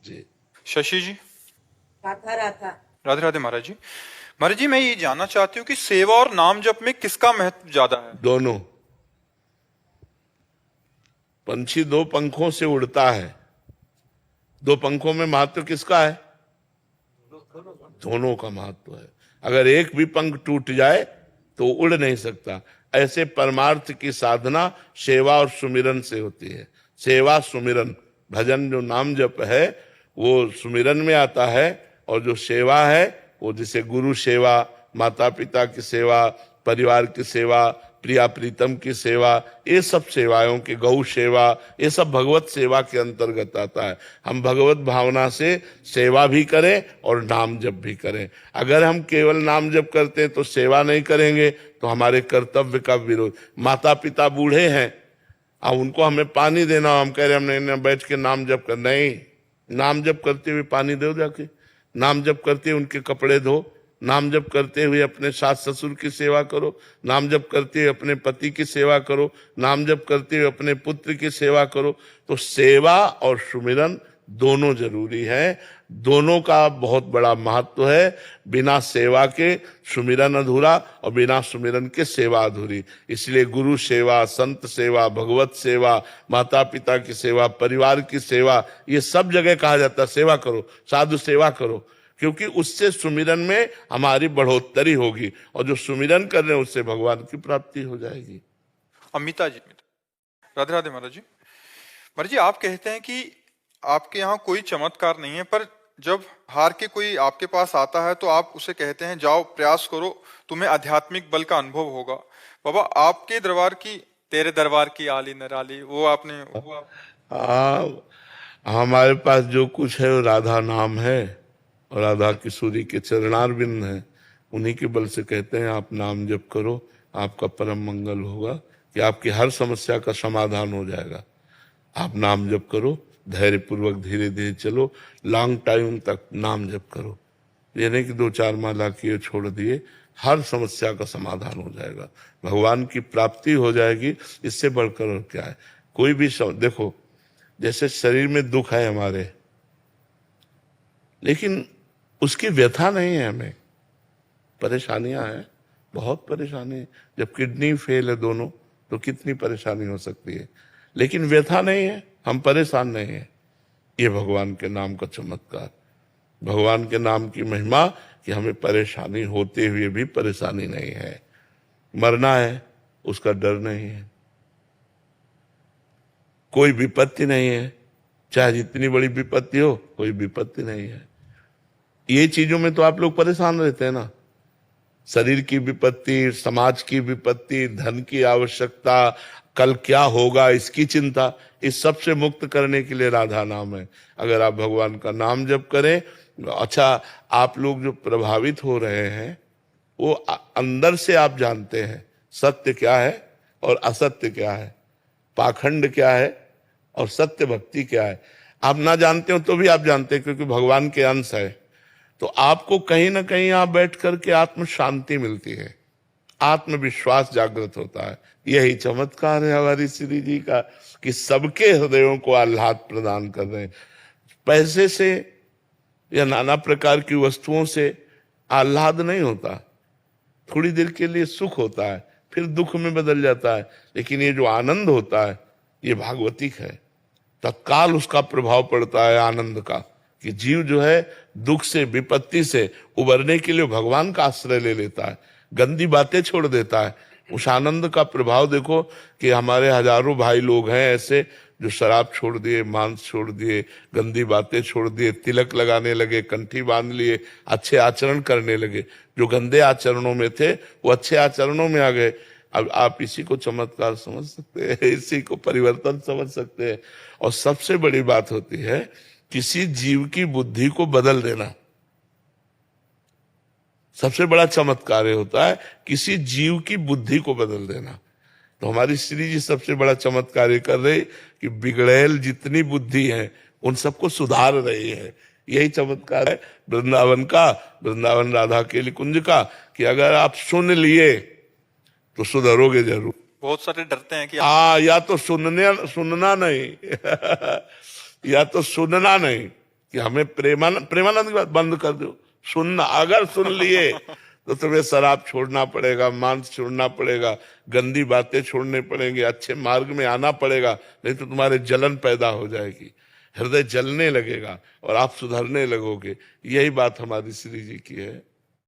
जी। शशि जी। राधा राधा। राधे राधे महाराज जी। महाराज जी, मैं ये जानना चाहती हूँ कि सेवा और नाम जप में किसका महत्व ज्यादा है? दोनों। पंछी दो पंखों से उड़ता है, दो पंखों में महत्व किसका है? दोनों का महत्व है। अगर एक भी पंख टूट जाए तो उड़ नहीं सकता। ऐसे परमार्थ की साधना सेवा और सुमिरन से होती है। सेवा सुमिरन, भजन जो नाम जप है वो सुमिरन में आता है, और जो सेवा है वो जैसे गुरु सेवा, माता पिता की सेवा, परिवार की सेवा, प्रिया प्रीतम की सेवा, ये सब सेवाओं की, गौ सेवा, ये सब भगवत सेवा के अंतर्गत आता है। हम भगवत भावना से सेवा भी करें और नाम जप भी करें। अगर हम केवल नाम जप करते हैं तो सेवा नहीं करेंगे तो हमारे कर्तव्य का विरोध। माता पिता बूढ़े हैं, अब उनको हमें पानी देना, हम कह रहे हमने बैठ के नाम जप कर, नहीं, नाम जप करते हुए पानी दो, जाके नाम जप करते हुए उनके कपड़े धो, नाम जप करते हुए अपने सास ससुर की सेवा करो, नाम जप करते हुए अपने पति की सेवा करो, नाम जप करते हुए अपने पुत्र की सेवा करो। तो सेवा और सुमिरन दोनों जरूरी है, दोनों का बहुत बड़ा महत्व है। बिना सेवा के सुमिरन अधूरा और बिना सुमिरन के सेवा अधूरी। इसलिए गुरु सेवा, संत सेवा, भगवत सेवा, माता पिता की सेवा, परिवार की सेवा, ये सब जगह कहा जाता है सेवा करो, साधु सेवा करो, क्योंकि उससे सुमिरन में हमारी बढ़ोतरी होगी, और जो सुमिरन कर रहे हैं उससे भगवान की प्राप्ति हो जाएगी। अमिता जी। राधे राधे महाराज जी। महाराज जी, आप कहते हैं कि आपके यहाँ कोई चमत्कार नहीं है, पर जब हार के कोई आपके पास आता है तो आप उसे कहते हैं जाओ प्रयास करो, तुम्हें आध्यात्मिक बल का अनुभव होगा। बाबा, आपके दरबार की, तेरे दरबार की आली नराली, वो आपने हमारे पास जो कुछ है वो राधा नाम है और राधा किशोरी के चरणारविंद है। उन्हीं के बल से कहते हैं आप नाम जप करो, आपका परम मंगल होगा, कि आपकी हर समस्या का समाधान हो जाएगा। आप नाम जप करो, धैर्य पूर्वक धीरे धीरे चलो, लॉन्ग टाइम तक नाम जप करो। ये नहीं कि 2-4 माला किए छोड़ दिए, हर समस्या का समाधान हो जाएगा, भगवान की प्राप्ति हो जाएगी। इससे बढ़कर और क्या है? कोई भी देखो, जैसे शरीर में दुख है हमारे, लेकिन उसकी व्यथा नहीं है, हमें परेशानियां हैं, बहुत परेशानी है। जब किडनी फेल है दोनों तो कितनी परेशानी हो सकती है, लेकिन व्यथा नहीं है, हम परेशान नहीं है। ये भगवान के नाम का चमत्कार, भगवान के नाम की महिमा, कि हमें परेशानी होते हुए भी परेशानी नहीं है। मरना है उसका डर नहीं है, कोई विपत्ति नहीं है, चाहे जितनी बड़ी विपत्ति हो, कोई विपत्ति नहीं है। ये चीजों में तो आप लोग परेशान रहते हैं ना, शरीर की विपत्ति, समाज की विपत्ति, धन की आवश्यकता, कल क्या होगा इसकी चिंता, इस सब से मुक्त करने के लिए राधा नाम है। अगर आप भगवान का नाम जप करें, अच्छा, आप लोग जो प्रभावित हो रहे हैं वो अंदर से आप जानते हैं सत्य क्या है और असत्य क्या है, पाखंड क्या है और सत्य भक्ति क्या है। आप ना जानते हो तो भी आप जानते हैं, क्योंकि भगवान के अंश है। तो आपको कहीं ना कहीं आप बैठ करके आत्म शांति मिलती है, आत्मविश्वास जागृत होता है। यही चमत्कार है हमारी श्री जी का, कि सबके हृदयों को आह्लाद प्रदान कर रहे हैं। पैसे से या नाना प्रकार की वस्तुओं से आह्लाद नहीं होता, थोड़ी देर के लिए सुख होता है, फिर दुख में बदल जाता है। लेकिन ये जो आनंद होता है ये भागवतिक है, तत्काल उसका प्रभाव पड़ता है आनंद का, कि जीव जो है दुख से, विपत्ति से उबरने के लिए भगवान का आश्रय ले लेता है, गंदी बातें छोड़ देता है। उस आनंद का प्रभाव देखो कि हमारे हजारों भाई लोग हैं ऐसे जो शराब छोड़ दिए, मांस छोड़ दिए, गंदी बातें छोड़ दिए, तिलक लगाने लगे, कंठी बांध लिए, अच्छे आचरण करने लगे। जो गंदे आचरणों में थे वो अच्छे आचरणों में आ गए। अब आप इसी को चमत्कार समझ सकते हैं, इसी को परिवर्तन समझ सकते हैं। और सबसे बड़ी बात होती है किसी जीव की बुद्धि को बदल देना, सबसे बड़ा चमत्कार होता है किसी जीव की बुद्धि को बदल देना। तो हमारी श्री जी सबसे बड़ा चमत्कार कर रहे कि बिगड़ैल जितनी बुद्धि है उन सबको सुधार रही है। यही चमत्कार है वृंदावन का, वृंदावन राधा के कुंज का, कि अगर आप सुन लिए तो सुधरोगे जरूर। बहुत सारे डरते हैं कि या तो सुनना नहीं या तो सुनना नहीं, कि हमें प्रेमानंद की बात बंद कर दो, सुनना, अगर सुन लिए तो तुम्हें शराब छोड़ना पड़ेगा, मांस छोड़ना पड़ेगा, गंदी बातें छोड़ने पड़ेंगे, अच्छे मार्ग में आना पड़ेगा, नहीं तो तुम्हारे जलन पैदा हो जाएगी, हृदय जलने लगेगा और आप सुधरने लगोगे। यही बात हमारी श्री जी की है।